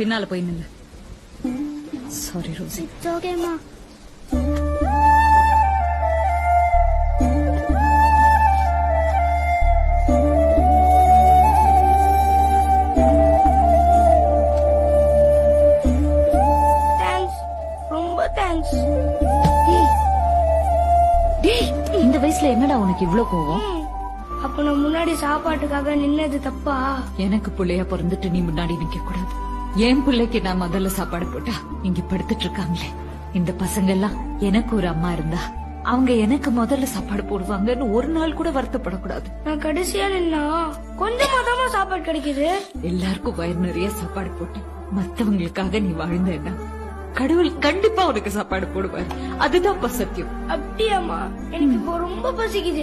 பின்னால போய் நில்லு. Sorry Rosie. ஓகேமா. ரொம்ப தேங்க்ஸ். இந்த வயசுல என்னடா உனக்கு இவ்ளோ கோவம்? அப்ப நான் முன்னாடி சாப்பாட்டுக்காக நின்னது தப்பா? எனக்கு பிள்ளையா பிறந்துட்டு நீ முன்னாடி நிக்க கூடாது. என் பிள்ளைக்கு நான் முதல்ல சாப்பாடு போட்டா இங்க படுத்துட்டு இருக்காங்களே இந்த பசங்க எல்லாம், எனக்கு ஒரு அம்மா இருந்தா அவங்க எனக்கு முதல்ல சாப்பாடு போடுவாங்கன்னு ஒரு நாள் கூட வருத்தப்படக்கூடாது. நான் கடைசியா நின்னா கொஞ்சமா தான் சாப்பாடு கிடைக்குது. எல்லாருக்கும் வயிறு நிறைய சாப்பாடு போட்டு மத்தவங்களுக்காக நீ வாழ்ந்தேன்னா கடவுள் கண்டிப்பா உனக்கு சாப்பாடு போடுவார். அதுதான் சத்தியம். அப்படியாமா? எனக்கு இப்போ ரொம்ப பசிக்குது.